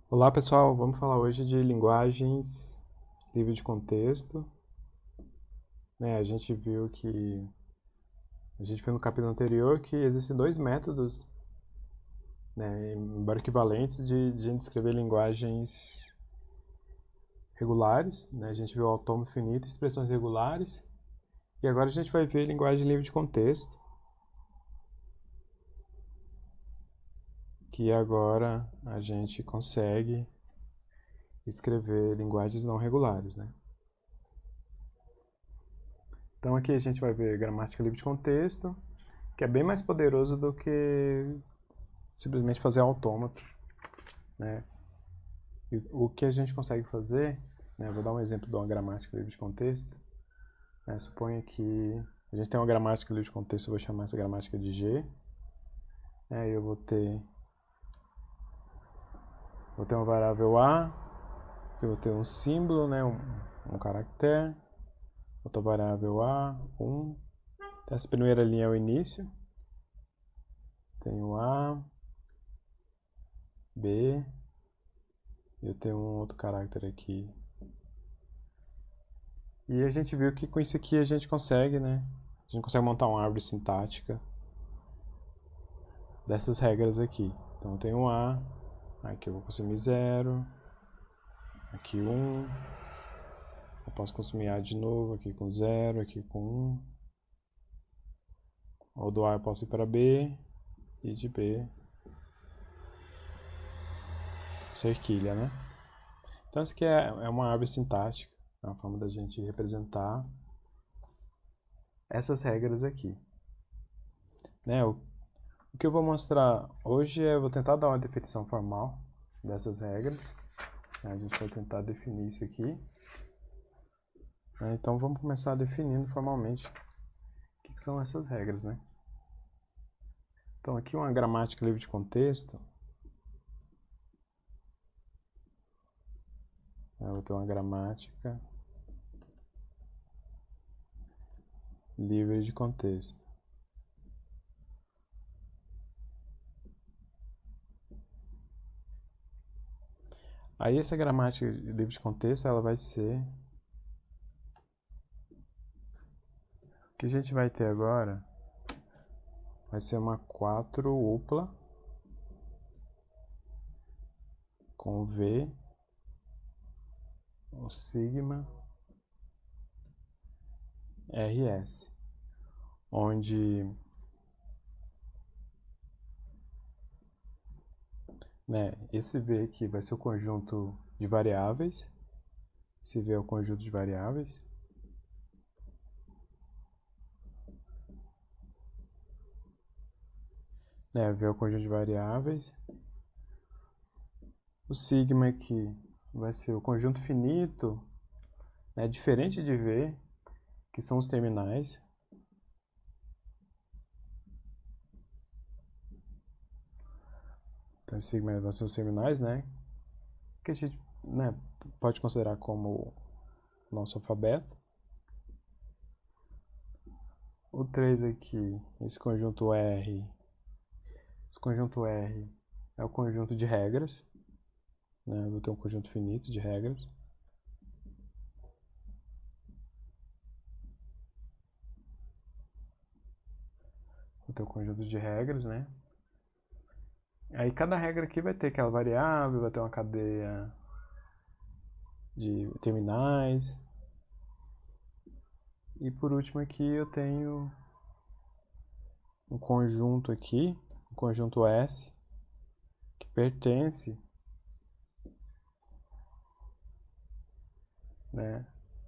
Olá pessoal, vamos falar hoje de linguagens livre de contexto. A gente viu no capítulo anterior que existem dois métodos, embora equivalentes, de gente escrever linguagens regulares. A gente viu autômato finito e expressões regulares. E agora a gente vai ver linguagem livre de contexto, que agora a gente consegue escrever linguagens não regulares, Então aqui a gente vai ver gramática livre de contexto, que é bem mais poderoso do que simplesmente fazer autômato, E o que a gente consegue fazer, vou dar um exemplo de uma gramática livre de contexto. Suponha que a gente tem uma gramática livre de contexto, eu vou chamar essa gramática de G. Eu vou ter uma variável A, que eu vou ter um símbolo, um caractere. Outra variável A, 1. Essa primeira linha é o início. Tenho A, B, e eu tenho um outro caractere aqui. E a gente viu que com isso aqui a gente consegue, A gente consegue montar uma árvore sintática dessas regras aqui. Então eu tenho A, aqui eu vou consumir 0, aqui 1, eu posso consumir A de novo, aqui com 0, aqui com 1. Ou do A eu posso ir para B, e de B ser quilha, Então isso aqui é uma árvore sintática, é uma forma da gente representar essas regras aqui. O que eu vou mostrar hoje eu vou tentar dar uma definição formal dessas regras. A gente vai tentar definir isso aqui. Então vamos começar definindo formalmente o que são essas regras, Então aqui uma gramática livre de contexto. Eu vou ter uma gramática livre de contexto. Aí essa gramática livre de contexto, ela vai ser... O que a gente vai ter agora vai ser uma 4-upla com V, o sigma, RS, onde esse V aqui vai ser o conjunto de variáveis. Esse V é o conjunto de variáveis. V é o conjunto de variáveis. O sigma aqui vai ser o conjunto finito, diferente de V, que são os terminais. Então, esse sigma vai ser os terminais, que a gente pode considerar como o nosso alfabeto. O 3 aqui, esse conjunto R é o conjunto de regras. Eu vou ter um conjunto finito de regras. Vou ter um conjunto de regras, Aí cada regra aqui vai ter aquela variável, vai ter uma cadeia de terminais. E por último aqui eu tenho um conjunto aqui, um conjunto S, que pertence,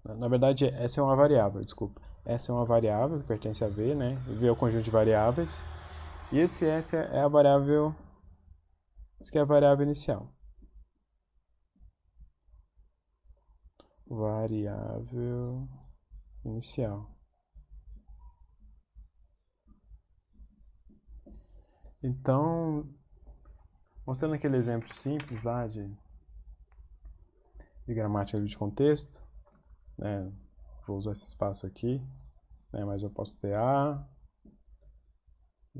na verdade essa é uma variável, desculpa. Essa é uma variável que pertence a V, V é o conjunto de variáveis. E esse S é a variável, isso aqui é a variável inicial. Variável inicial. Então, mostrando aquele exemplo simples lá de gramática de contexto, vou usar esse espaço aqui, mas eu posso ter A,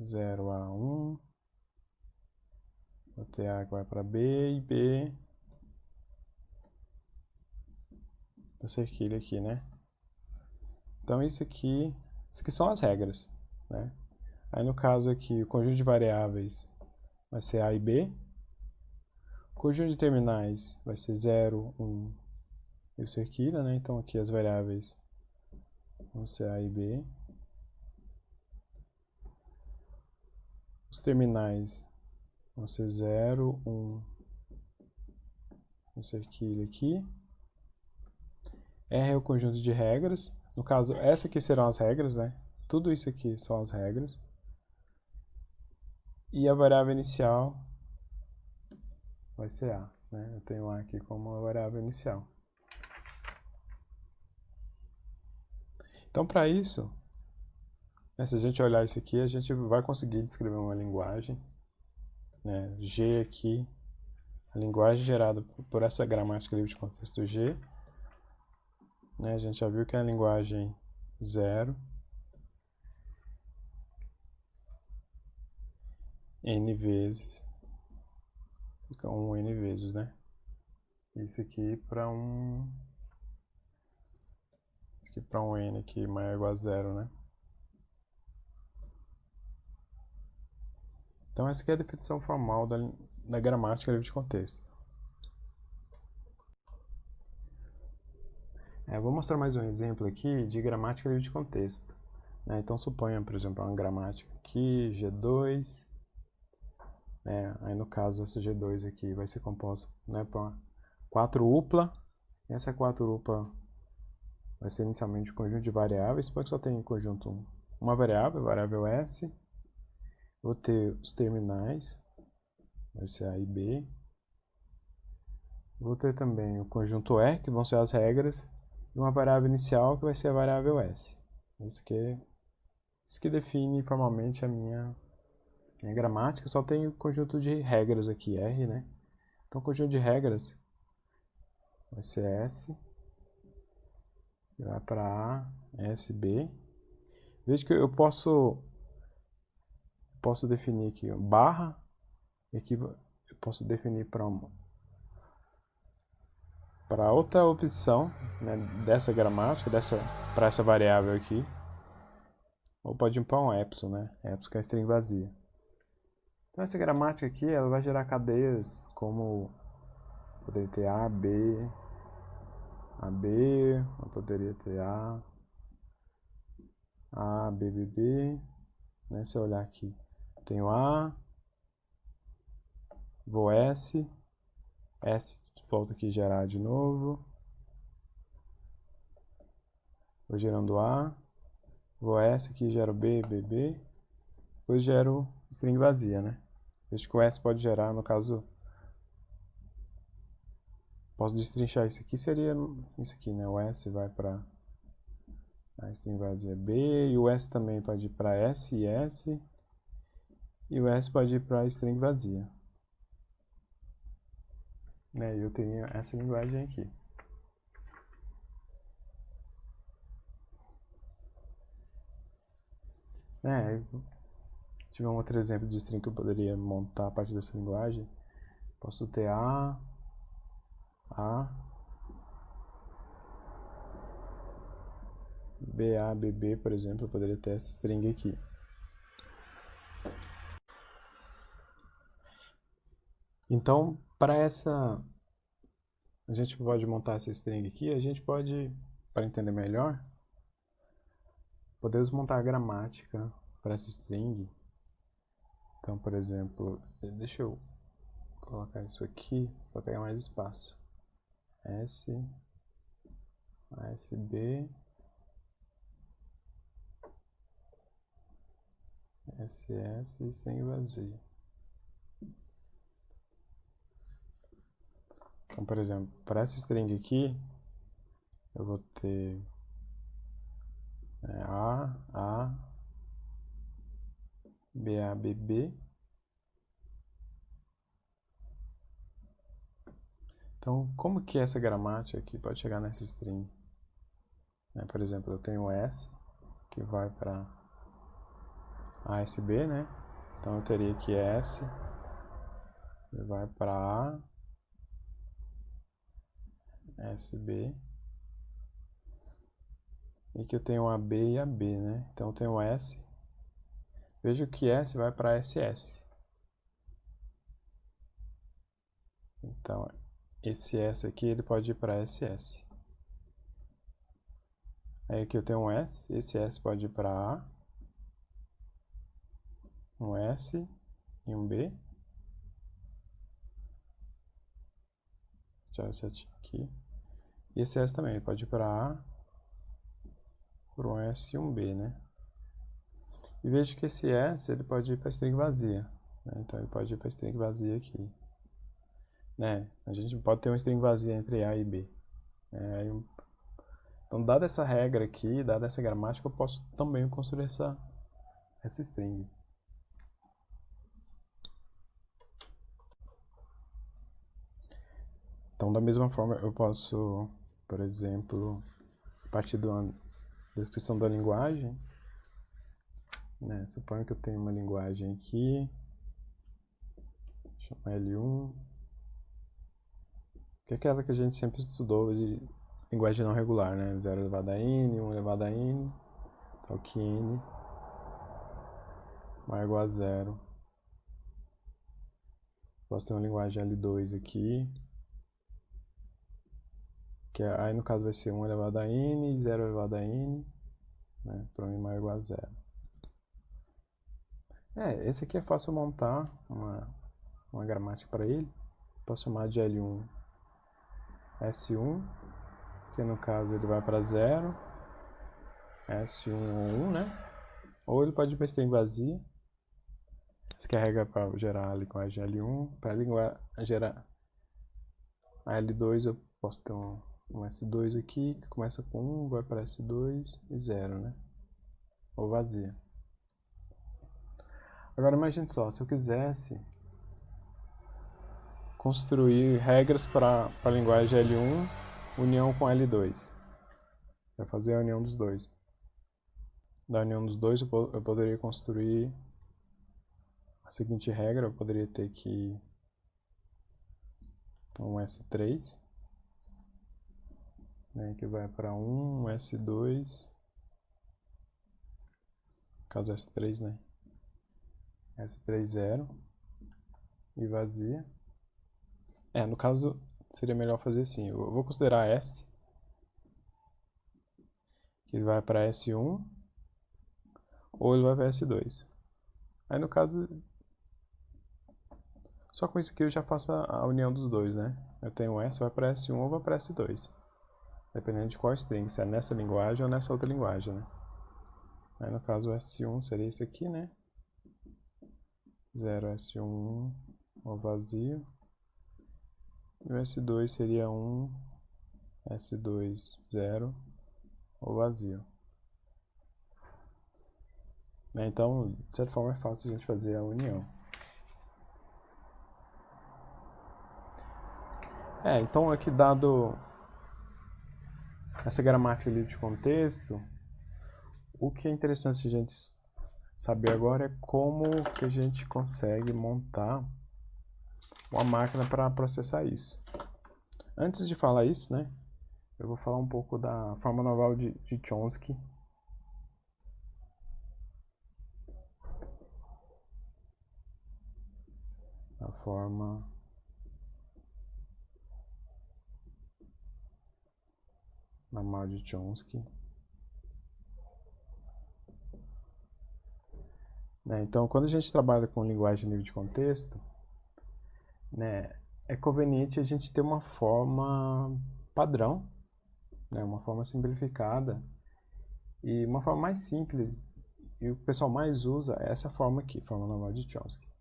0 a 1, vou ter A que vai para B e B da cerquilha aqui, né? Então isso aqui são as regras, né? Aí no caso aqui, o conjunto de variáveis vai ser A e B. O conjunto de terminais vai ser 0, 1 e o cerquilha, né? Então aqui as variáveis vão ser A e B. Os terminais vão ser 0, 1 e o cerquilha aqui. R é o conjunto de regras. No caso, essas aqui serão as regras, né? Tudo isso aqui são as regras. E a variável inicial vai ser A, né? Eu tenho A aqui como uma variável inicial. Então, para isso, né, se a gente olhar isso aqui, a gente vai conseguir descrever uma linguagem, né? G aqui, a linguagem gerada por essa gramática livre de contexto G, né? A gente já viu que é a linguagem 0, n vezes, fica 1n vezes, né? Isso aqui para um n aqui maior ou igual a 0, né? Então essa aqui é a definição formal da gramática livre de contexto. Eu vou mostrar mais um exemplo aqui de gramática livre de contexto, né? Então suponha, por exemplo, uma gramática aqui, G2, aí no caso essa G2 aqui vai ser composta, né, por 4 upla, e essa 4 upla vai ser inicialmente um conjunto de variáveis, porque só tem em conjunto uma variável, a variável S. Vou ter os terminais, vai ser A e B. Vou ter também o conjunto R, que vão ser as regras, e uma variável inicial, que vai ser a variável S. Isso que define formalmente a minha gramática. Só tem o conjunto de regras aqui, R, né? Então o conjunto de regras vai ser S, que vai para A, S, B. Veja que eu posso definir aqui barra, e aqui eu posso definir para outra opção, né, dessa gramática, para essa variável aqui. Ou pode ir para um epsilon, né? Epsilon que é a string vazia. Então essa gramática aqui, ela vai gerar cadeias como poderia ter A, B, eu poderia ter A, B, B, B, né? Se eu olhar aqui, tenho A, vou S, volta aqui gerar de novo, vou gerando A, vou S aqui, gero B, B, B, depois gero string vazia, né? Veja que o S pode gerar, no caso, posso destrinchar isso aqui, seria isso aqui, né? O S vai para a string vazia B, e o S também pode ir para S e S, e o S pode ir para a string vazia. E eu tenho essa linguagem aqui. Tive um outro exemplo de string que eu poderia montar a partir dessa linguagem. Posso ter A, BA, BB, por exemplo, eu poderia ter essa string aqui. Então, para essa, a gente pode montar essa string aqui, a gente pode, para entender melhor, podemos montar a gramática para essa string. Então, por exemplo, deixa eu colocar isso aqui para pegar mais espaço. S, ASB, SS e string vazia. Então, por exemplo, para essa string aqui, eu vou ter A, BA, BB. Então, como que essa gramática aqui pode chegar nessa string? Por exemplo, eu tenho S, que vai para ASB, né? Então eu teria aqui S, que vai para A, SB, E aqui eu tenho AB e AB, né? Então eu tenho S. Vejo que S vai para SS. Então, esse S aqui, ele pode ir para SS. Aí aqui eu tenho um S, esse S pode ir para A, um S e um B. Vou tirar esse aqui. E esse S também pode ir para A, por um S e um B, né? E vejo que esse S ele pode ir para a string vazia, né? Então ele pode ir para a string vazia aqui, né? A gente pode ter uma string vazia entre A e B, né? Então, dada essa regra aqui, dada essa gramática, eu posso também construir essa string. Então, da mesma forma, eu posso, por exemplo, a partir da descrição da linguagem, né? Suponho que eu tenho uma linguagem aqui, chama L1, que é aquela que a gente sempre estudou de linguagem não regular, né? 0 elevado a n, 1 elevado a n, tal que n maior ou igual a 0. Posso ter uma linguagem L2 aqui, que aí no caso vai ser 1 elevado a n e 0 elevado a n, né? Para n maior ou igual a 0. Esse aqui é fácil montar uma gramática para ele. Posso chamar de L1 S1, que no caso ele vai para 0, S1 ou 1, né? Ou ele pode ir para string vazia. Se carrega para gerar a linguagem L1. Para gerar a L2 eu posso ter um S2 aqui, que começa com 1, vai para S2 e 0, né? Ou vazia. Agora imagine só, se eu quisesse construir regras para a linguagem L1 união com L2. Vai fazer a união dos dois. Da união dos dois eu poderia construir a seguinte regra, eu poderia ter que um S3, né, que vai para 1, S2, caso S3, né, S3, 0, e vazia. No caso, seria melhor fazer assim, eu vou considerar S, que ele vai para S1, ou ele vai para S2. Aí no caso, só com isso aqui eu já faço a união dos dois, né? Eu tenho S, vai para S1 ou vai para S2. Dependendo de qual string, se é nessa linguagem ou nessa outra linguagem, né? Aí no caso o S1 seria esse aqui, né? 0 S1 ou vazio. E o S2 seria 1 S2 0 ou vazio. Então, de certa forma é fácil a gente fazer a união. Então aqui dado essa gramática livre de contexto, o que é interessante a gente saber agora é como que a gente consegue montar uma máquina para processar isso. Antes de falar isso, né, eu vou falar um pouco da forma normal de Chomsky. A forma normal de Chomsky. Então, quando a gente trabalha com linguagem livre de contexto, né, é conveniente a gente ter uma forma padrão, né, uma forma simplificada e uma forma mais simples. E o pessoal mais usa é essa forma aqui, forma normal de Chomsky.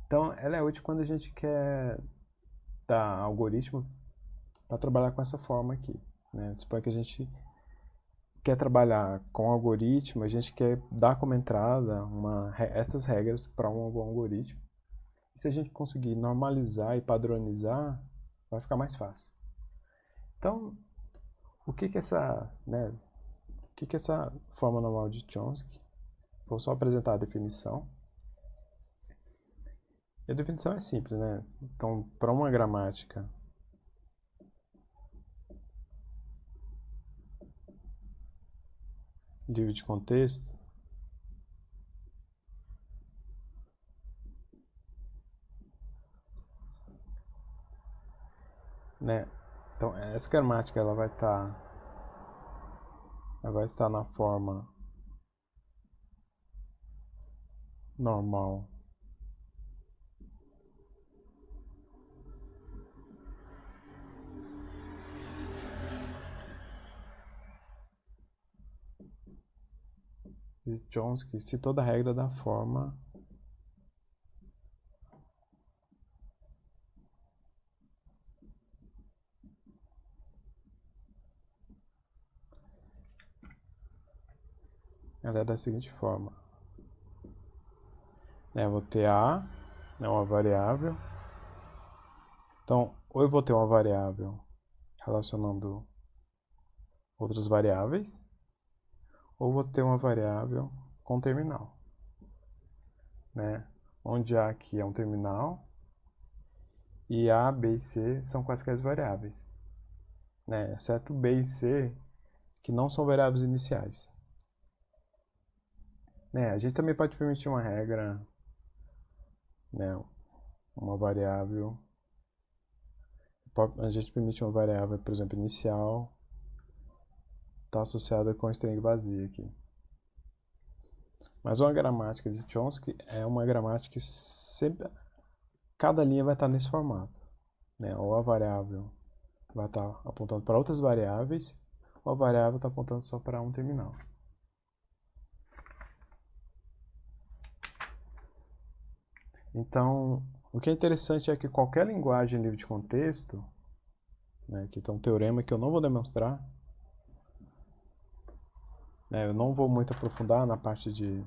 Então, ela é útil quando a gente quer dar algoritmo para trabalhar com essa forma aqui, né? Suponha que a gente quer trabalhar com algoritmo, a gente quer dar como entrada essas regras para um algoritmo. E se a gente conseguir normalizar e padronizar, vai ficar mais fácil. Então, o que que essa forma normal de Chomsky? Vou só apresentar a definição. E a definição é simples, né? Então, para uma gramática livre de contexto, né? Então essa gramática ela vai estar na forma normal de Chomsky se toda regra da forma ela é da seguinte forma. Eu vou ter A, uma variável. Então, ou eu vou ter uma variável relacionando outras variáveis, ou vou ter uma variável com terminal, né? Onde A aqui é um terminal e A, B e C são quaisquer variáveis, né? Exceto B e C, que não são variáveis iniciais. A gente também pode permitir uma regra, né? Uma variável. A gente permite uma variável, por exemplo, inicial, está associada com a string vazia aqui. Mas uma gramática de Chomsky é uma gramática que sempre, cada linha vai estar nesse formato, né? Ou a variável vai estar apontando para outras variáveis, ou a variável está apontando só para um terminal. Então, o que é interessante é que qualquer linguagem livre de contexto, né, aqui está um teorema que eu não vou demonstrar, né, eu não vou muito aprofundar na parte de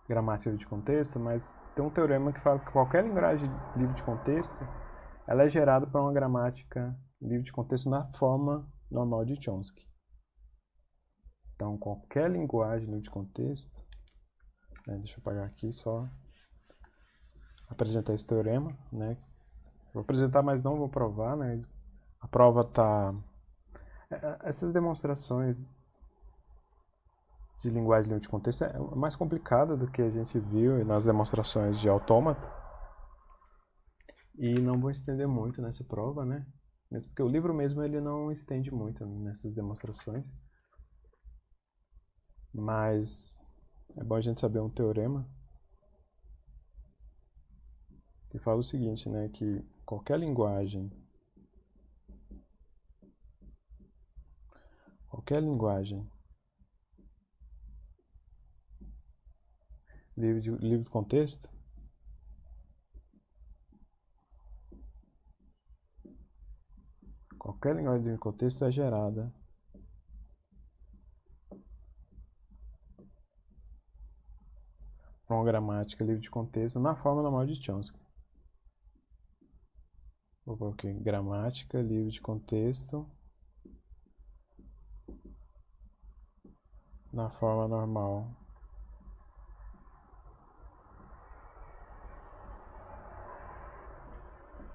gramática livre de contexto, mas tem um teorema que fala que qualquer linguagem livre de contexto ela é gerada por uma gramática livre de contexto na forma normal de Chomsky. Então, qualquer linguagem livre de contexto, né, deixa eu apagar aqui só apresentar esse teorema, né? Vou apresentar, mas não vou provar, né? A prova está... Essas demonstrações de linguagem livre de contexto é mais complicada do que a gente viu nas demonstrações de autômato. E não vou estender muito nessa prova, né? Mesmo porque o livro mesmo ele não estende muito nessas demonstrações. Mas é bom a gente saber um teorema que fala o seguinte, né? Que qualquer linguagem livre de contexto livre de contexto é gerada por uma gramática livre de contexto na forma normal de Chomsky. Vou colocar aqui, gramática livre de contexto na forma normal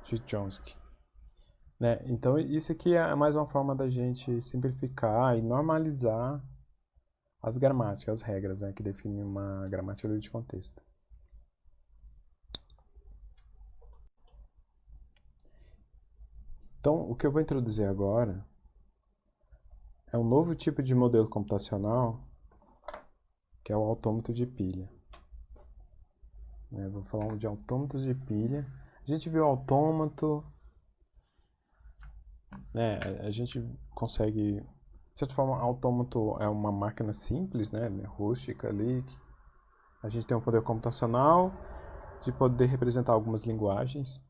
de Chomsky. Né? Então isso aqui é mais uma forma da gente simplificar e normalizar as gramáticas, as regras, né, que definem uma gramática livre de contexto. Então, o que eu vou introduzir agora é um novo tipo de modelo computacional, que é o autômato de pilha. Vou falar de autômatos de pilha. A gente viu autômato, né? A gente consegue, de certa forma, autômato é uma máquina simples, né? Rústica ali. A gente tem um poder computacional de poder representar algumas linguagens.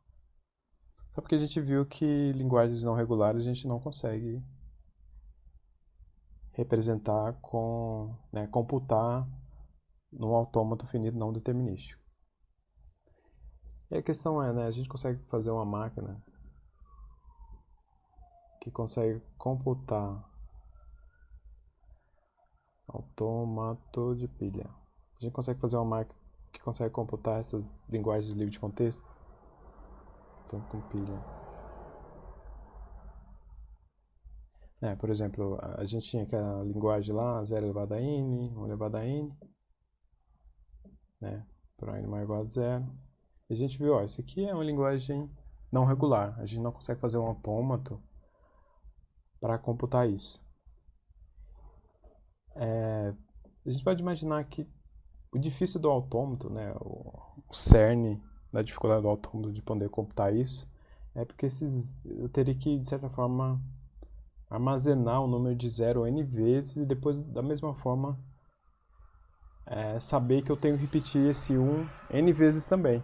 Só porque a gente viu que linguagens não regulares a gente não consegue representar com, né, computar num autômato finito não determinístico. E a questão é, né, a gente consegue fazer uma máquina que consegue computar autômato de pilha. A gente consegue fazer uma máquina que consegue computar essas linguagens livres de contexto. Então, com pilha. Por exemplo, a gente tinha aquela linguagem lá, 0 elevado a n, 1 elevado a n, né? Para n maior ou igual a 0. E a gente viu, ó, isso aqui é uma linguagem não regular. A gente não consegue fazer um autômato para computar isso. A gente pode imaginar que o difícil do autômato, né, o cerne da dificuldade do autômato de poder computar isso, é porque eu teria que, de certa forma, armazenar o número de 0 n vezes e depois, da mesma forma, saber que eu tenho que repetir esse 1 n vezes também.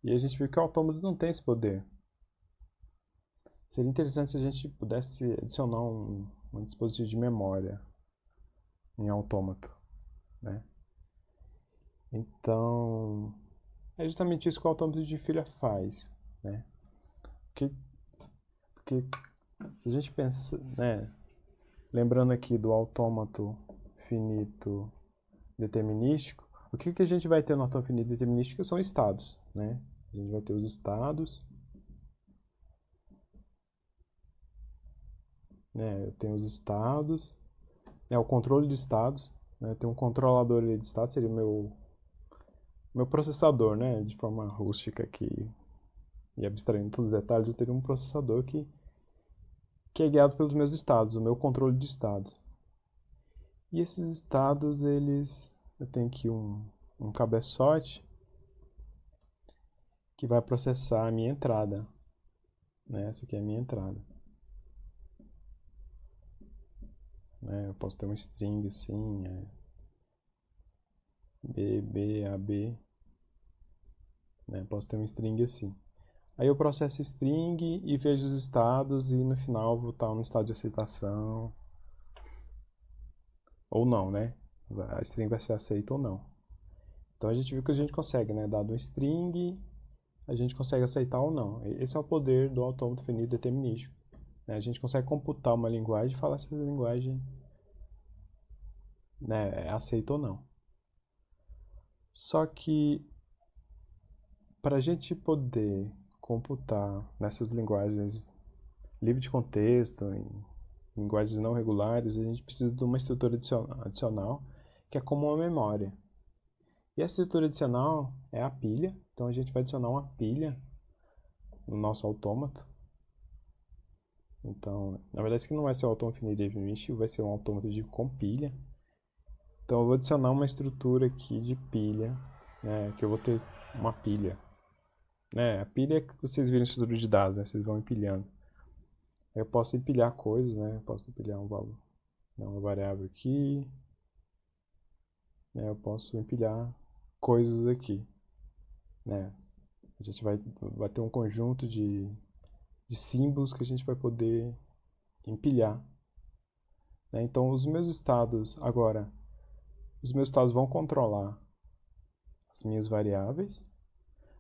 E a gente viu que o autômato não tem esse poder. Seria interessante se a gente pudesse adicionar um dispositivo de memória em autômato, né? Então, é justamente isso que o autômato de filha faz, né? Porque se a gente pensa, né, lembrando aqui do autômato finito determinístico, o que a gente vai ter no autômato finito determinístico são estados, né? A gente vai ter os estados, né? Eu tenho os estados, o controle de estados, né? Eu tenho um controlador de estados, seria o meu processador, né? De forma rústica aqui e abstraindo todos os detalhes, eu teria um processador que é guiado pelos meus estados, o meu controle de estados. E esses estados, eu tenho aqui um cabeçote que vai processar a minha entrada, né? Essa aqui é a minha entrada. Eu posso ter um string assim, B, B, A, B, né? Posso ter um string assim. Aí eu processo string e vejo os estados e no final vou estar no estado de aceitação ou não, né? A string vai ser aceita ou não. Então a gente viu que a gente consegue, né? Dado um string, a gente consegue aceitar ou não. Esse é o poder do autômato finito determinístico. A gente consegue computar uma linguagem e falar se essa linguagem, né, é aceita ou não. Só que para a gente poder computar nessas linguagens livre de contexto, em linguagens não regulares, a gente precisa de uma estrutura adicional que é como uma memória. E essa estrutura adicional é a pilha, então a gente vai adicionar uma pilha no nosso autômato. Então, na verdade, isso aqui não vai ser um autômato finito determinístico, vai ser um autômato com pilha. Então eu vou adicionar uma estrutura aqui de pilha, né, que eu vou ter uma pilha. A pilha é que vocês viram em estrutura de dados, né, vocês vão empilhando. Eu posso empilhar coisas, né, eu posso empilhar um valor, uma variável aqui, né, eu posso empilhar coisas aqui. Né. A gente vai ter um conjunto de símbolos que a gente vai poder empilhar. Então os meus estados, agora, os meus estados vão controlar as minhas variáveis,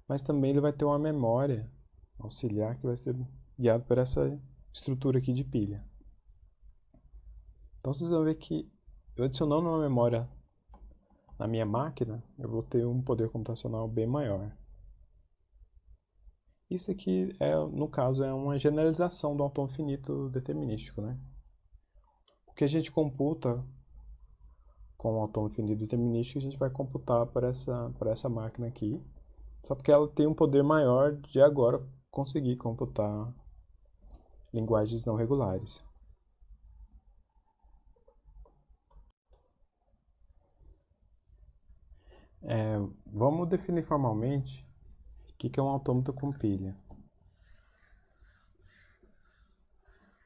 mas também ele vai ter uma memória auxiliar que vai ser guiado por essa estrutura aqui de pilha. Então vocês vão ver que eu adicionando uma memória na minha máquina, eu vou ter um poder computacional bem maior. Isso aqui, no caso, é uma generalização do autômato finito determinístico, né? O que a gente computa com o autômato finito determinístico, a gente vai computar para essa máquina aqui, só porque ela tem um poder maior de agora conseguir computar linguagens não regulares. Vamos definir formalmente o que é um autômato com pilha.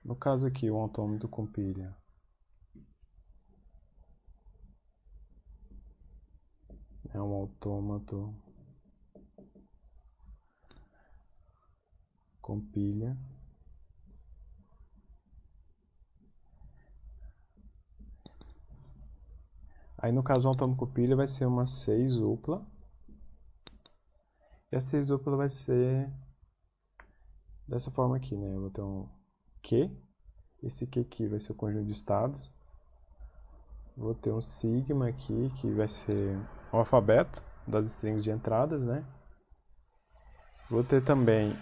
No caso aqui, um autômato com pilha é um autômato com pilha Aí no caso o autômato com pilha vai ser uma 6 dupla. E a 6 dupla vai ser dessa forma aqui, né? Eu vou ter um Q. Esse Q aqui vai ser o conjunto de estados. Vou ter um sigma aqui, que vai ser o alfabeto das strings de entradas, né? Vou ter também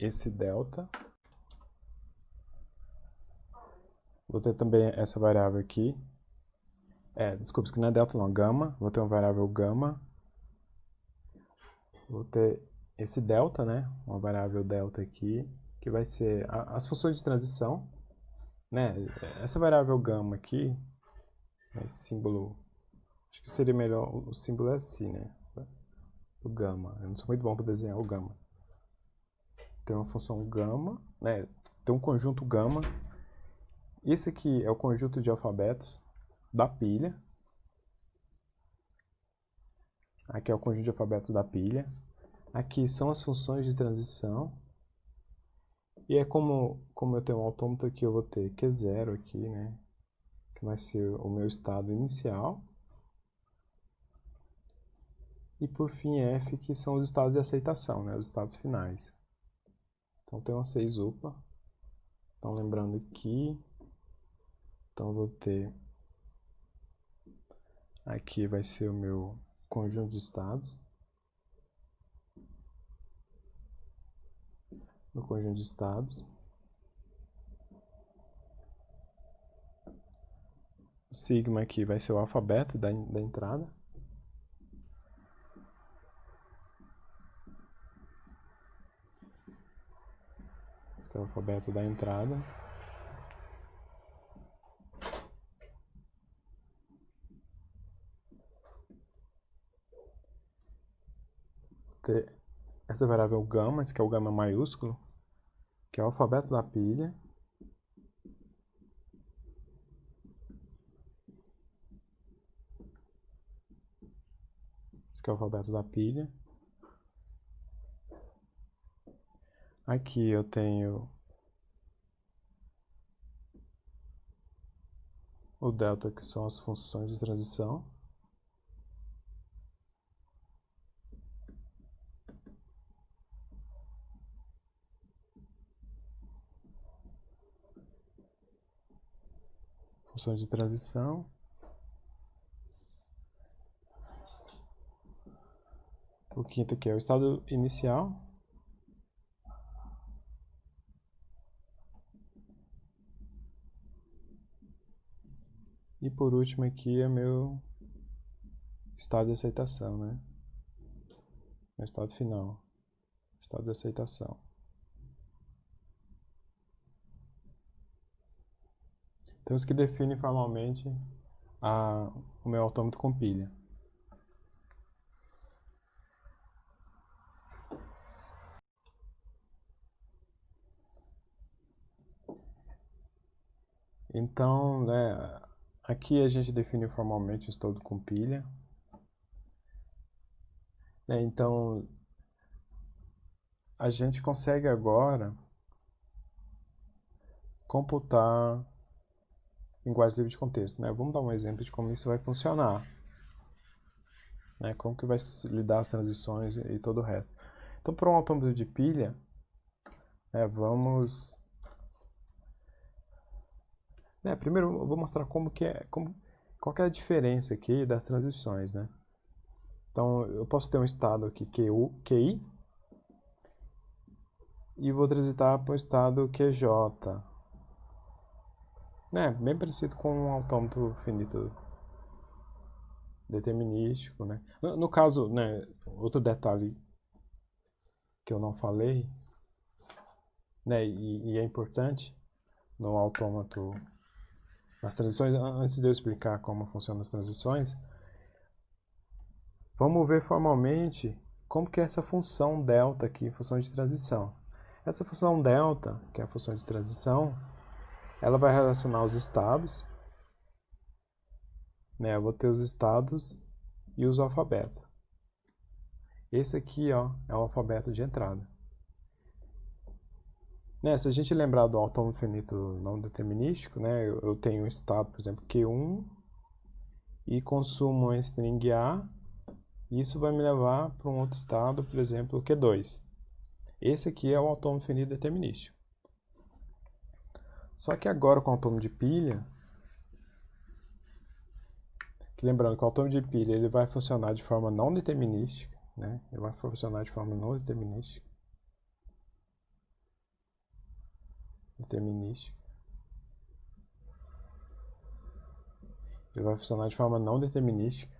esse delta. Vou ter também essa variável aqui. Desculpa, isso aqui não é delta não, gama. Vou ter uma variável gama. Vou ter esse delta, né? Uma variável delta aqui, que vai ser as funções de transição, né? Essa variável gama aqui, esse símbolo, acho que seria melhor, o símbolo é assim, né? O gama. Eu não sou muito bom para desenhar o gama. Tem uma função gama, né? Tem um conjunto gama. Esse aqui é o conjunto de alfabetos da pilha. Aqui é o conjunto de alfabetos da pilha. Aqui são as funções de transição. E é como eu tenho um autômato aqui, eu vou ter Q0 aqui, né? Que vai ser o meu estado inicial. E por fim F, que são os estados de aceitação, né? Os estados finais. Então tem uma 6 UPA. Então lembrando aqui, então eu vou ter, aqui vai ser o meu conjunto de estados. No conjunto de estados. O sigma aqui vai ser o alfabeto da entrada. Esse aqui é o alfabeto da entrada. Ter essa variável gama, esse que é o gama maiúsculo, que é o alfabeto da pilha. Esse que é o alfabeto da pilha. Aqui eu tenho o delta, que são as funções de transição. Função de transição. O quinto aqui é o estado inicial. E por último aqui é meu estado de aceitação, né? Meu estado final. Estado de aceitação. Temos que definir formalmente o meu autômato com pilha. Então, né, aqui a gente define formalmente o estado com pilha. Então, a gente consegue agora computar linguagem livre de contexto, né? Vamos dar um exemplo de como isso vai funcionar, né? Como que vai se lidar as transições e todo o resto. Então, para um autômato de pilha, né, vamos... primeiro eu vou mostrar qual que é a diferença aqui das transições, né? Então, eu posso ter um estado aqui QI e vou transitar para o estado QJ. Bem parecido com um autômato finito determinístico, né? No caso, né, outro detalhe que eu não falei, né, e é importante no autômato, nas transições, antes de eu explicar como funcionam as transições, vamos ver formalmente como que é essa função delta aqui, função de transição. Essa função delta, que é a função de transição, ela vai relacionar os estados, né? Eu vou ter os estados e os alfabetos. Esse aqui, ó, é o alfabeto de entrada. Se a gente lembrar do autômato finito não determinístico, né? Eu tenho um estado, por exemplo, Q1 e consumo uma string A, e isso vai me levar para um outro estado, por exemplo, Q2. Esse aqui é o autômato finito determinístico. Só que agora com o autômato de pilha, que lembrando que o autômato de pilha ele vai funcionar de forma não determinística, né? Ele vai funcionar de forma não determinística. determinística. Ele vai funcionar de forma não determinística.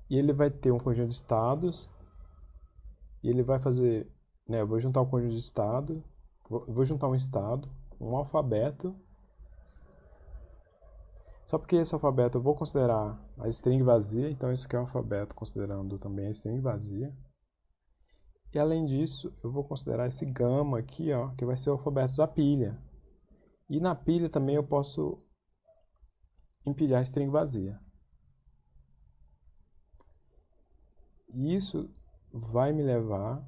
E ele vai ter um conjunto de estados. E ele vai fazer, né, eu vou juntar um conjunto de estado, vou juntar um estado, um alfabeto. Só porque esse alfabeto eu vou considerar a string vazia, então esse aqui é o alfabeto considerando também a string vazia. E além disso, eu vou considerar esse gama aqui, ó, que vai ser o alfabeto da pilha. E na pilha também eu posso empilhar a string vazia. E isso vai me levar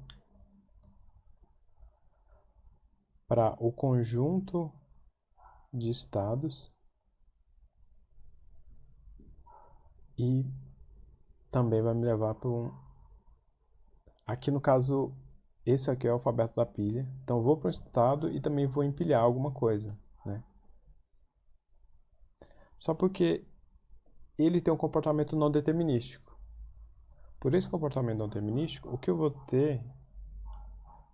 para o conjunto de estados e também vai me levar para um... Aqui no caso, esse aqui é o alfabeto da pilha. Então eu vou para o estado e também vou empilhar alguma coisa, né? Só porque ele tem um comportamento não determinístico. Por esse comportamento não determinístico, o que eu vou ter?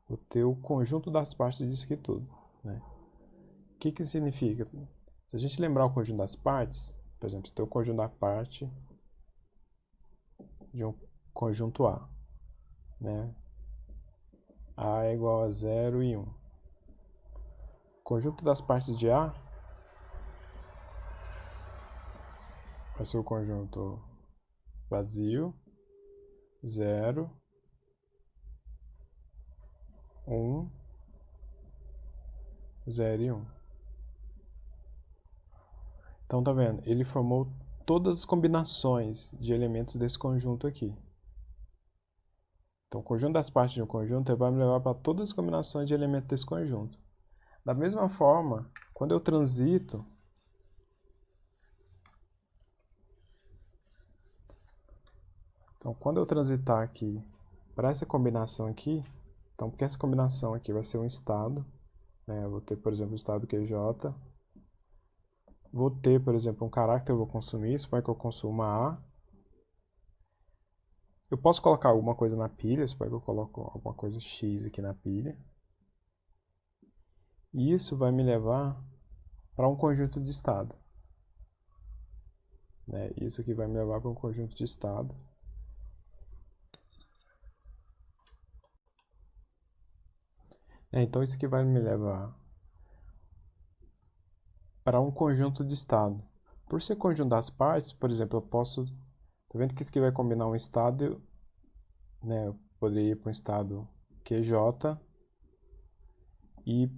Vou ter o conjunto das partes disso aqui tudo, né? O que que significa? Se a gente lembrar o conjunto das partes, por exemplo, se eu tenho o conjunto da parte de um conjunto A, né? A é igual a 0 e 1. O conjunto das partes de A vai ser o conjunto vazio, 0, 1, 0 e 1. Então, tá vendo? Ele formou todas as combinações de elementos desse conjunto aqui. Então, o conjunto das partes de um conjunto vai me levar para todas as combinações de elementos desse conjunto. Da mesma forma, quando eu transito, então, quando eu transitar aqui para essa combinação aqui, então, porque essa combinação aqui vai ser um estado, né? Eu vou ter, por exemplo, o estado QJ. Vou ter, por exemplo, um caráter que eu vou consumir, suponha que eu consuma A. Eu posso colocar alguma coisa na pilha, suponha que eu coloco alguma coisa X aqui na pilha. E isso vai me levar para um conjunto de estado, né? Isso aqui vai me levar para um conjunto de estado. Então isso aqui vai me levar para um conjunto de estado. Por ser conjunto das partes, por exemplo, eu posso... Tá vendo que isso aqui vai combinar um estado, né? Eu poderia ir para um estado QJ e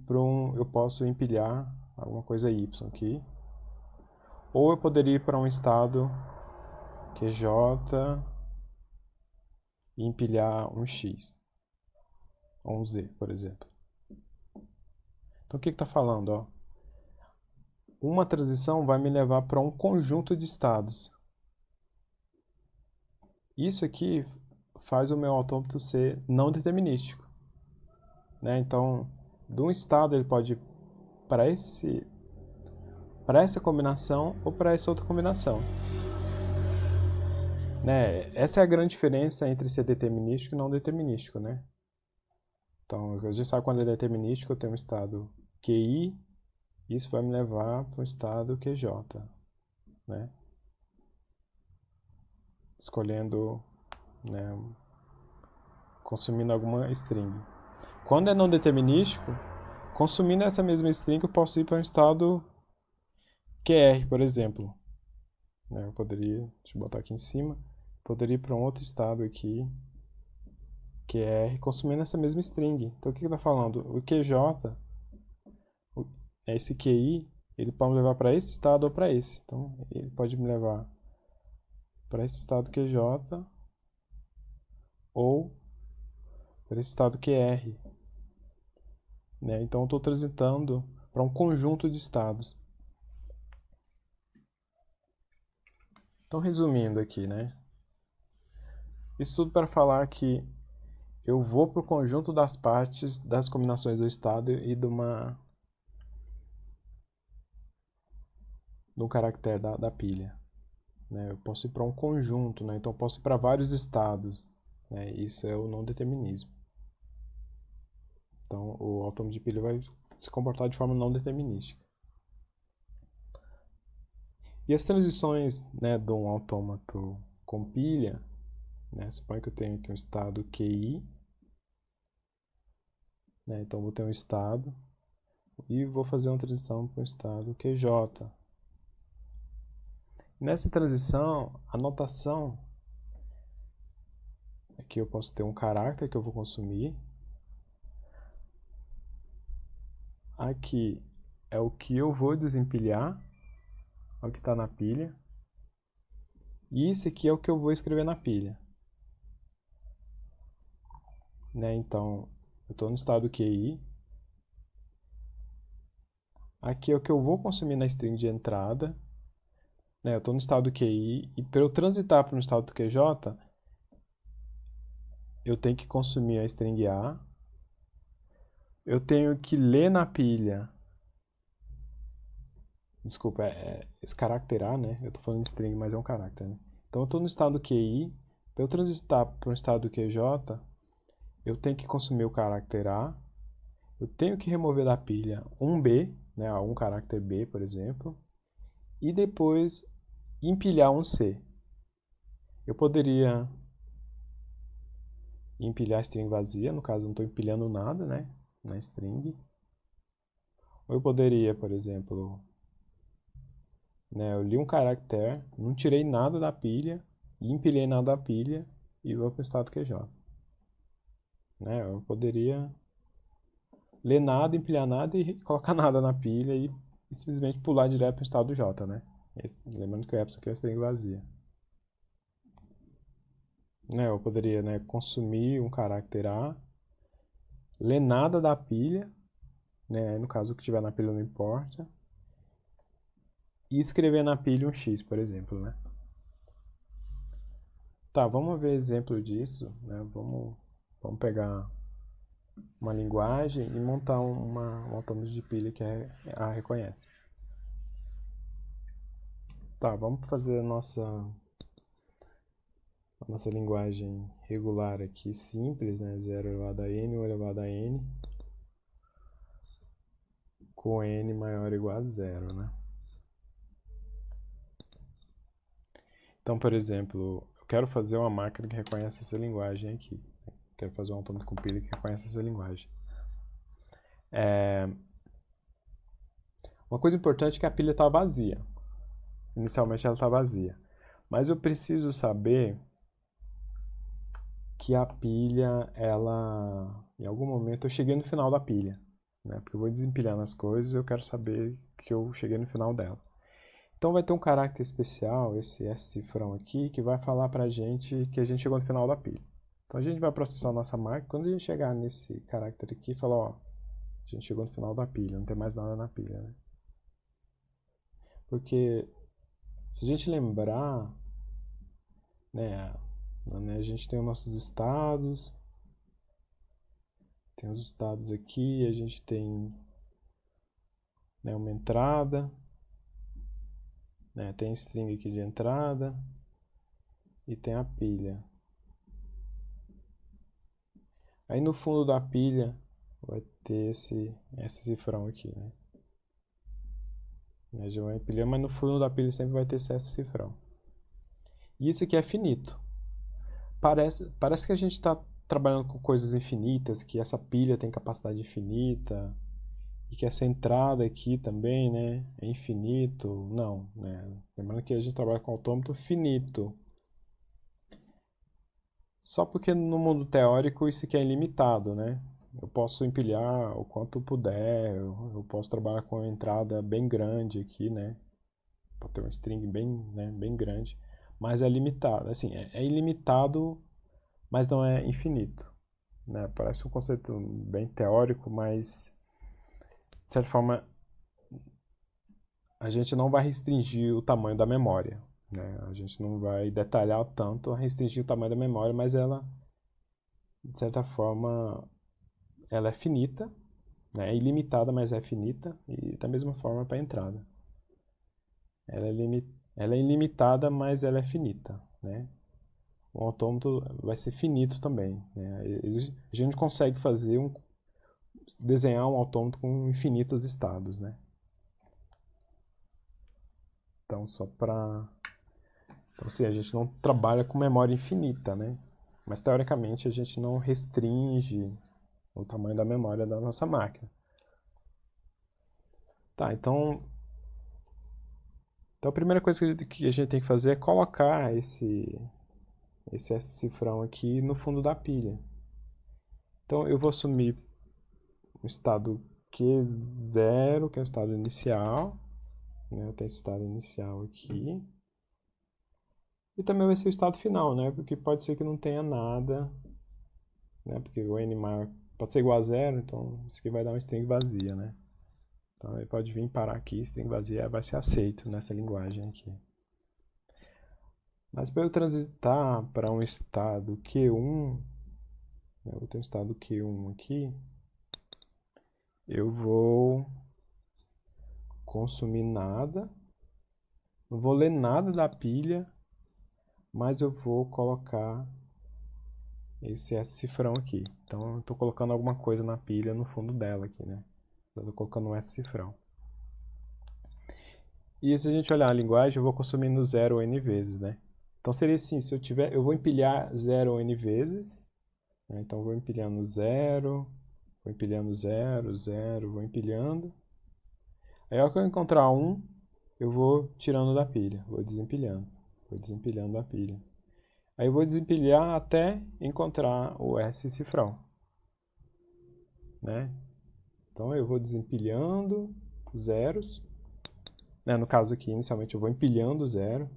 eu posso empilhar alguma coisa Y aqui. Ou eu poderia ir para um estado QJ e empilhar um X. Ou um Z, por exemplo. Então o que está falando? Ó? Uma transição vai me levar para um conjunto de estados. Isso aqui faz o meu autômato ser não determinístico, né? Então, de um estado ele pode ir para essa combinação ou para essa outra combinação, né? Essa é a grande diferença entre ser determinístico e não determinístico, né? Então, a gente sabe quando é determinístico, eu tenho um estado QI, isso vai me levar para um estado QJ, né? Escolhendo, né, consumindo alguma string. Quando é não determinístico, consumindo essa mesma string, eu posso ir para um estado QR, por exemplo. Eu poderia, deixa eu botar aqui em cima, poderia ir para um outro estado aqui, QR, consumindo essa mesma string. Então o que está falando? O QJ, esse QI, ele pode me levar para esse estado ou para esse. Então ele pode me levar para esse estado QJ ou para esse estado QR. Né? Então eu estou transitando para um conjunto de estados. Então resumindo aqui, né? Isso tudo para falar que eu vou para o conjunto das partes das combinações do estado e de um caractere da pilha. Né? Eu posso ir para um conjunto, né? Então eu posso ir para vários estados. Né? Isso é o não determinismo. Então o autômato de pilha vai se comportar de forma não determinística. E as transições, né, de um autômato com pilha, né, suponha que eu tenho aqui um estado QI, né, então vou ter um estado e vou fazer uma transição para um estado QJ. Nessa transição, a notação é que eu posso ter um caráter que eu vou consumir. Aqui é o que eu vou desempilhar, é o que está na pilha. E esse aqui é o que eu vou escrever na pilha. Né? Então, eu estou no estado QI. Aqui é o que eu vou consumir na string de entrada. Né? Eu estou no estado QI e para eu transitar para o estado QJ, eu tenho que consumir a string A. Eu tenho que ler na pilha. Desculpa, esse caractere A, né? Eu estou falando de string, mas é um caractere, né? Então eu estou no estado QI. Para eu transitar para o estado QJ, eu tenho que consumir o caractere A. Eu tenho que remover da pilha um B, né? Um caractere B, por exemplo. E depois empilhar um C. Eu poderia empilhar a string vazia, no caso eu não estou empilhando nada, né, na string. Ou eu poderia, por exemplo, né, eu li um caractere, não tirei nada da pilha, e empilhei nada da pilha e vou para o estado QJ. Né, eu poderia ler nada, empilhar nada e colocar nada na pilha e simplesmente pular direto para o estado J, né? Lembrando que o Epsilon aqui é uma string vazia. Né, eu poderia, né, consumir um caractere A, ler nada da pilha, né, no caso o que tiver na pilha não importa, e escrever na pilha um X, por exemplo. Né? Tá, vamos ver exemplo disso. Né? Vamos pegar uma linguagem e montar um autômato de pilha que a reconhece. Tá, vamos fazer a nossa linguagem regular aqui, simples, né? 0 elevado a n, 1 elevado a n, com n maior ou igual a 0, né? Então, por exemplo, eu quero fazer uma máquina que reconhece essa linguagem aqui. Quero fazer um autômato com pilha que reconhece essa linguagem. Uma coisa importante é que a pilha está vazia. Inicialmente ela está vazia. Mas eu preciso saber que a pilha, ela, em algum momento eu cheguei no final da pilha, né? Porque eu vou desempilhando as coisas e eu quero saber que eu cheguei no final dela. Então vai ter um caráter especial, esse S-cifrão aqui, que vai falar pra gente que a gente chegou no final da pilha. Então a gente vai processar a nossa máquina, quando a gente chegar nesse caráter aqui, falar, ó, a gente chegou no final da pilha, não tem mais nada na pilha, né? Porque se a gente lembrar, né, a gente tem os nossos estados, tem os estados aqui, a gente tem, né, uma entrada, né, tem string aqui de entrada e tem a pilha. Aí no fundo da pilha vai ter esse cifrão aqui, né? Já vai empilhando, mas no fundo da pilha sempre vai ter esse cifrão. E isso aqui é finito. Parece que a gente está trabalhando com coisas infinitas, que essa pilha tem capacidade infinita, e que essa entrada aqui também, né, é infinito. Não, né? Lembrando que a gente trabalha com autômato finito. Só porque no mundo teórico isso aqui é ilimitado, né? Eu posso empilhar o quanto puder, eu posso trabalhar com uma entrada bem grande aqui, né? Pode ter uma string bem, né, bem grande, mas é limitado. Assim, é ilimitado, mas não é infinito. Né? Parece um conceito bem teórico, mas de certa forma a gente não vai restringir o tamanho da memória. Né? A gente não vai detalhar tanto a restringir o tamanho da memória, mas ela, de certa forma, ela é finita, né? É ilimitada, mas é finita, e da mesma forma para a entrada. Ela é ilimitada, mas ela é finita. Né? O autômato vai ser finito também. Né? A gente consegue fazer desenhar um autômato com infinitos estados, né? Então, Então, assim, a gente não trabalha com memória infinita, né? Mas, teoricamente, a gente não restringe o tamanho da memória da nossa máquina. Tá, então a primeira coisa que a gente tem que fazer é colocar esse cifrão aqui no fundo da pilha. Então, eu vou assumir o estado Q0, que é o estado inicial. Né? Eu tenho esse estado inicial aqui. E também vai ser o estado final, né? Porque pode ser que não tenha nada, né? Porque o n maior pode ser igual a zero, então isso aqui vai dar uma string vazia, né? Então ele pode vir parar aqui, string vazia vai ser aceito nessa linguagem aqui. Mas para eu transitar para um estado Q1, né? Eu vou ter um estado Q1 aqui, eu vou consumir nada, não vou ler nada da pilha, mas eu vou colocar esse cifrão aqui. Então eu estou colocando alguma coisa na pilha no fundo dela aqui, né? Eu estou colocando um cifrão. E se a gente olhar a linguagem, eu vou consumindo 0 n vezes, né? Então seria assim, se eu vou empilhar 0 n vezes, né? Então eu vou empilhando 0, vou empilhando 0, 0, vou empilhando. Aí ao que eu encontrar 1, eu vou tirando da pilha, vou desempilhando da pilha. Aí eu vou desempilhar até encontrar o S cifrão, né? Então eu vou desempilhando zeros, né? No caso aqui, inicialmente eu vou empilhando zero.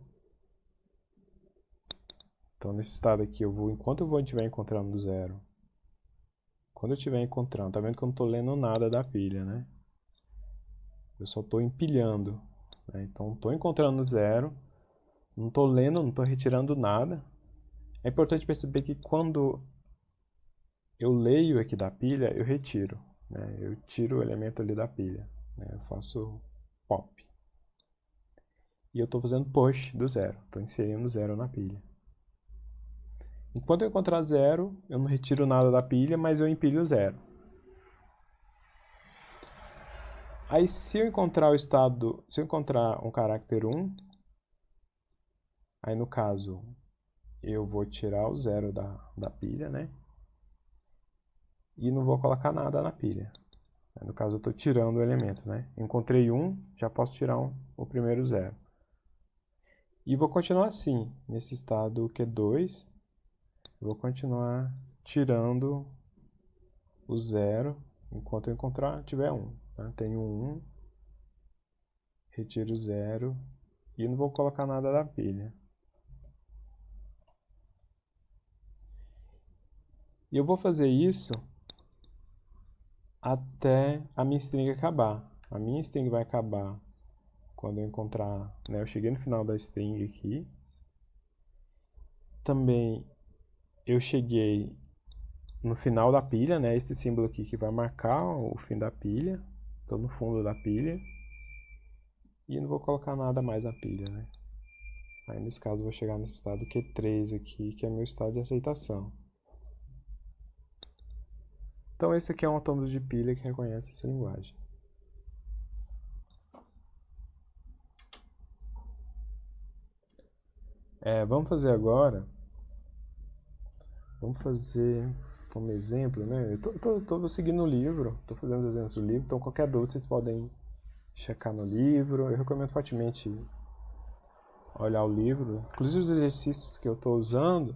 Então nesse estado aqui, enquanto eu estiver encontrando zero, quando eu estiver encontrando, tá vendo que eu não estou lendo nada da pilha, né? Eu só estou empilhando, né? Então estou encontrando zero, não estou lendo, não estou retirando nada. É importante perceber que quando eu leio aqui da pilha, eu retiro, né? Eu tiro o elemento ali da pilha, né? Eu faço pop. E eu estou fazendo push do zero, estou inserindo zero na pilha. Enquanto eu encontrar zero, eu não retiro nada da pilha, mas eu empilho zero. Aí se eu encontrar um caractere 1, aí no caso eu vou tirar o zero da pilha, né? E não vou colocar nada na pilha. No caso eu estou tirando o elemento, né? Encontrei 1, já posso tirar o primeiro zero. E vou continuar assim, nesse estado Q2, eu vou continuar tirando o zero enquanto eu tiver 1. Tá? Tenho 1, retiro 0 e não vou colocar nada da pilha. E eu vou fazer isso até a minha string acabar. A minha string vai acabar quando eu encontrar, né, eu cheguei no final da string aqui. Também eu cheguei no final da pilha, né, esse símbolo aqui que vai marcar o fim da pilha. Estou no fundo da pilha. E não vou colocar nada mais na pilha, né. Aí nesse caso eu vou chegar nesse estado Q3 aqui, que é meu estado de aceitação. Então esse aqui é um autômato de pilha que reconhece essa linguagem. Vamos fazer agora, vamos fazer como exemplo, né? Eu tô seguindo o livro, estou fazendo os exemplos do livro, então qualquer dúvida vocês podem checar no livro. Eu recomendo fortemente olhar o livro. Inclusive os exercícios que eu estou usando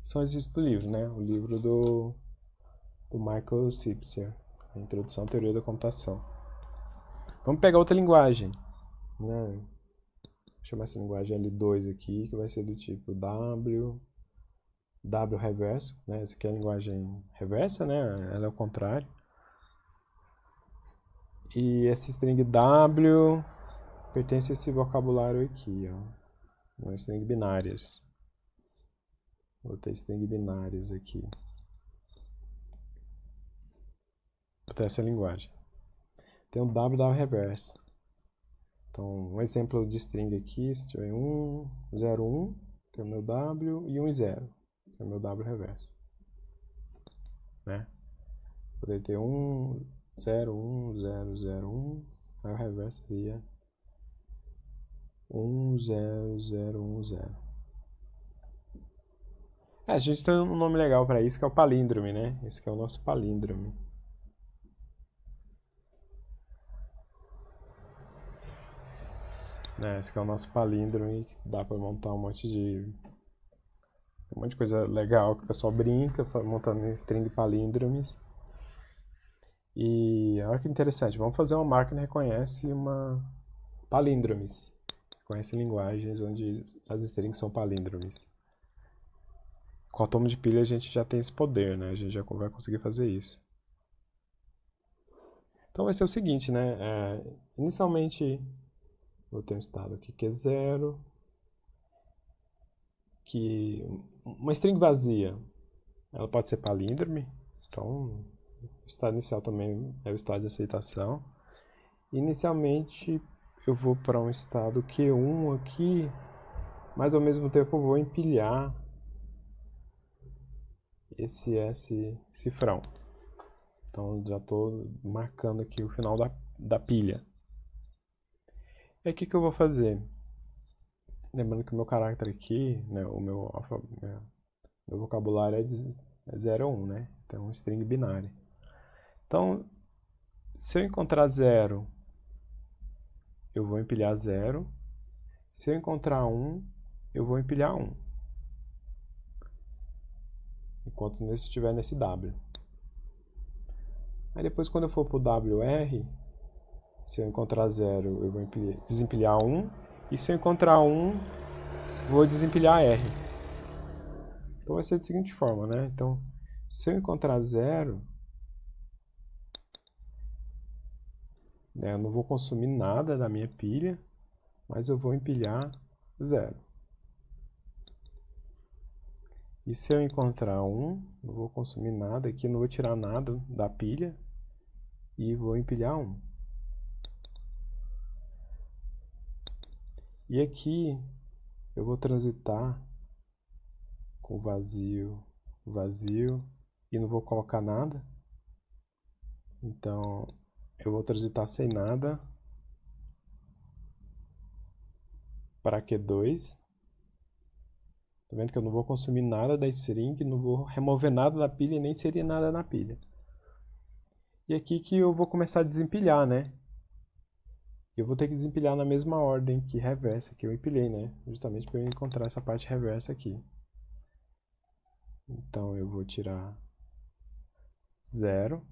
são exercícios do livro, né? O livro do Michael Sipser, a Introdução à Teoria da Computação. Vamos pegar outra linguagem, né? Vou chamar essa linguagem L2 aqui, que vai ser do tipo W reverso, né? Essa aqui é a linguagem reversa, né? Ela é o contrário. E essa string W pertence a esse vocabulário aqui, ó. Uma string binárias. Vou ter string binárias aqui. Vou ter essa linguagem. Tem o W reverso. Então, um exemplo de string aqui, se tiver 1, 0, 1, que é o meu W, e 1 e 0, que é o meu W reverso. Né? poderia ter 1, 0, 1, 0, 0, 1. Aí o reverso seria 1, 0, 0, 1, 0. A gente tem um nome legal para isso, que é o palíndrome, né? Esse aqui é o nosso palíndrome. Esse aqui é o nosso palíndrome, que dá para montar um monte de coisa legal que o pessoal brinca, montando string palíndromes. E olha que interessante, vamos fazer uma máquina que reconhece palíndromes. Reconhece linguagens onde as strings são palíndromes. Com o átomo de pilha a gente já tem esse poder, né? A gente já vai conseguir fazer isso. Então vai ser o seguinte, né? Inicialmente vou ter um estado aqui que é 0, que uma string vazia, ela pode ser palíndrome, então o estado inicial também é o estado de aceitação. Inicialmente eu vou para um estado Q1 aqui, mas ao mesmo tempo eu vou empilhar esse cifrão. Então já estou marcando aqui o final da pilha. E aí o que eu vou fazer? Lembrando que o meu caráter aqui, né, o meu vocabulário é 0 ou 1, né? Então, um string binário. Então, se eu encontrar 0, eu vou empilhar 0. Se eu encontrar 1, eu vou empilhar 1. Enquanto estiver nesse W. Aí depois, quando eu for para o WR, se eu encontrar 0, eu vou desempilhar 1. E se eu encontrar 1, vou desempilhar R. Então vai ser da seguinte forma, né? Então, se eu encontrar 0, eu não vou consumir nada da minha pilha, mas eu vou empilhar 0. E se eu encontrar 1, não vou consumir nada aqui, não vou tirar nada da pilha e vou empilhar 1. E aqui eu vou transitar com vazio, vazio e não vou colocar nada. Então eu vou transitar sem nada para Q2. Tá vendo que eu não vou consumir nada da string, não vou remover nada da pilha e nem inserir nada na pilha. E aqui que eu vou começar a desempilhar, né? Eu vou ter que desempilhar na mesma ordem que reversa, que eu empilhei, né? Justamente para eu encontrar essa parte reversa aqui. Então eu vou tirar 0.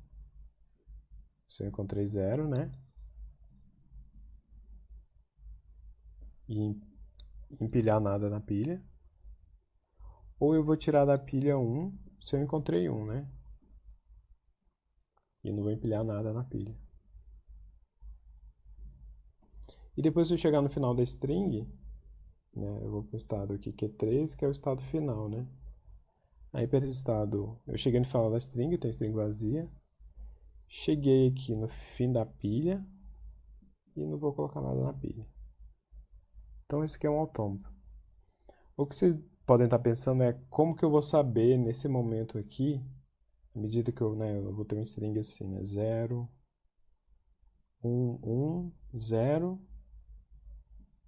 Se eu encontrei 0, né? E empilhar nada na pilha. Ou eu vou tirar da pilha 1 se eu encontrei 1, né? E não vou empilhar nada na pilha. E depois se eu chegar no final da string, né, eu vou para o estado aqui Q3, que é o estado final, né? Aí para esse estado, eu cheguei no final da string, tem string vazia. Cheguei aqui no fim da pilha e não vou colocar nada na pilha. Então esse aqui é um autômato. O que vocês podem estar pensando é como que eu vou saber nesse momento aqui, à medida que eu vou ter uma string assim, né? 0, 1, 1, 0.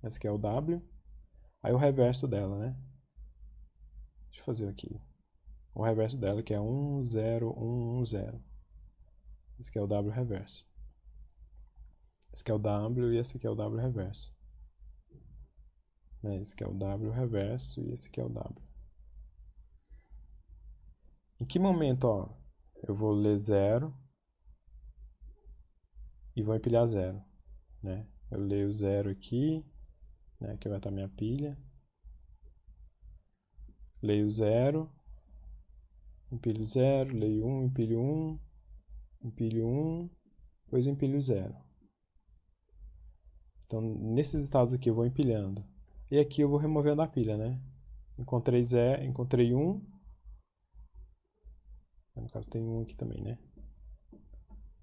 Esse aqui é o W. Aí o reverso dela, né? Deixa eu fazer aqui. O reverso dela que é 1, 0, 1, 1, 0. Esse aqui é o W reverso. Esse aqui é o W e esse aqui é o W reverso. Esse aqui é o W reverso e esse aqui é o W. Em que momento, ó, eu vou ler 0 e vou empilhar 0, né? Eu leio 0 aqui, né, que vai estar minha pilha. Leio 0, empilho 0, leio 1, empilho 1, empilho 1, depois empilho 0. Então, nesses estados aqui eu vou empilhando. E aqui eu vou removendo a pilha, né? Encontrei 0, encontrei 1. No caso tem 1 aqui também, né?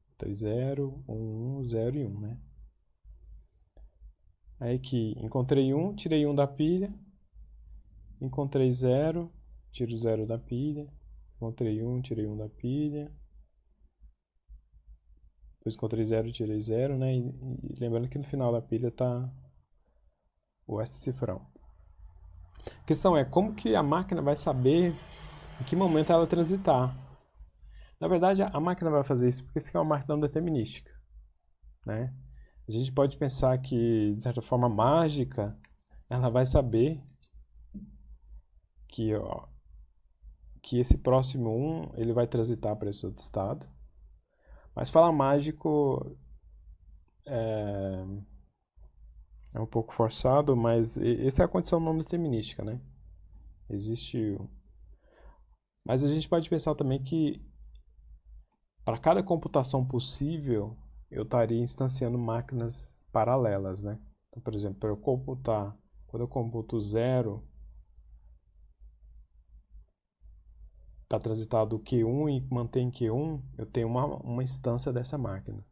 Encontrei 0, 1, 0 e 1, né? Aí aqui, encontrei 1, tirei 1 da pilha. Encontrei 0, tiro 0 da pilha. Encontrei 1, tirei 1 da pilha. Depois encontrei 0, tirei 0, né? E lembrando que no final da pilha está o S cifrão. A questão é como que a máquina vai saber em que momento ela transitar. Na verdade, a máquina vai fazer isso porque isso aqui é uma máquina não determinística, né? A gente pode pensar que, de certa forma mágica, ela vai saber que, que esse próximo 1 ele vai transitar para esse outro estado. Mas falar mágico é um pouco forçado, mas essa é a condição não determinística, né? Existe. Mas a gente pode pensar também que para cada computação possível eu estaria instanciando máquinas paralelas, né? Então, por exemplo, para eu computar, quando eu computo 0 para transitar do Q1 e manter em Q1, eu tenho uma instância dessa máquina.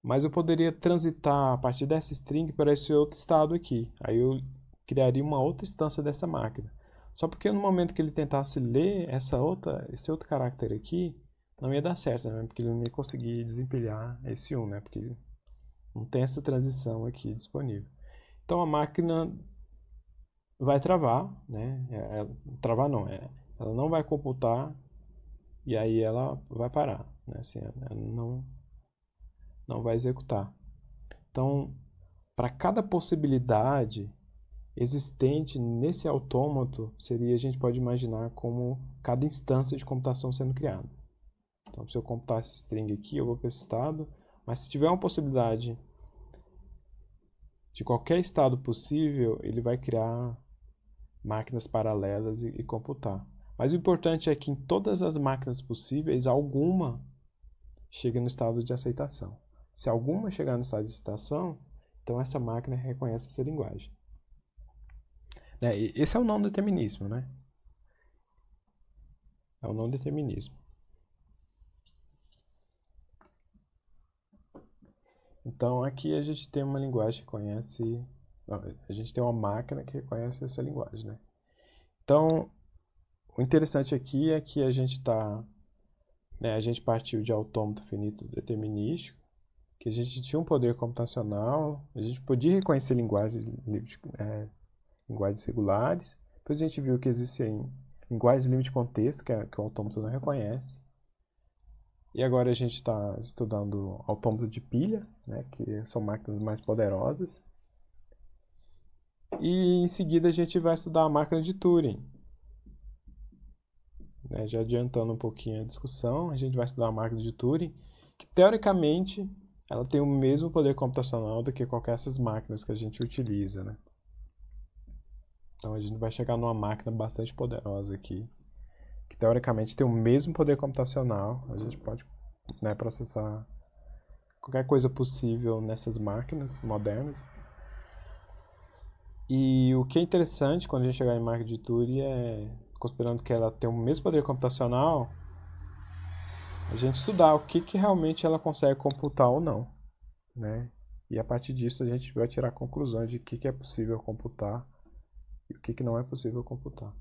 Mas eu poderia transitar a partir dessa string para esse outro estado aqui. Aí eu criaria uma outra instância dessa máquina. Só porque no momento que ele tentasse ler esse outro caractere aqui, não ia dar certo, né? Porque ele não ia conseguir desempilhar esse 1, né? Porque não tem essa transição aqui disponível. Então a máquina vai travar, né? Travar não, ela não vai computar e aí ela vai parar, né? Assim, ela não vai executar. Então, para cada possibilidade existente nesse autômato, a gente pode imaginar como cada instância de computação sendo criada. Então, se eu computar essa string aqui, eu vou para esse estado, mas se tiver uma possibilidade de qualquer estado possível, ele vai criar máquinas paralelas e computar. Mas o importante é que em todas as máquinas possíveis, alguma chega no estado de aceitação. Se alguma chegar no estado de aceitação, então essa máquina reconhece essa linguagem. Esse é o não determinismo, né? É o não determinismo. Então aqui a gente tem uma linguagem que reconhece... A gente tem uma máquina que reconhece essa linguagem, né? Então, o interessante aqui é que a gente a gente partiu de autômato finito determinístico, que a gente tinha um poder computacional, a gente podia reconhecer linguagens regulares, depois a gente viu que existem linguagens livres de contexto, que o autômato não reconhece, e agora a gente está estudando autômato de pilha, né, que são máquinas mais poderosas, e em seguida a gente vai estudar a máquina de Turing. Já adiantando um pouquinho a discussão, a gente vai estudar a máquina de Turing, que teoricamente ela tem o mesmo poder computacional do que qualquer dessas máquinas que a gente utiliza, né? Então a gente vai chegar numa máquina bastante poderosa aqui, que teoricamente tem o mesmo poder computacional. A gente pode processar qualquer coisa possível nessas máquinas modernas. E o que é interessante quando a gente chegar em máquina de Turing considerando que ela tem o mesmo poder computacional, a gente estudar o que realmente ela consegue computar ou não, né? E a partir disso a gente vai tirar conclusões de o que é possível computar e o que não é possível computar.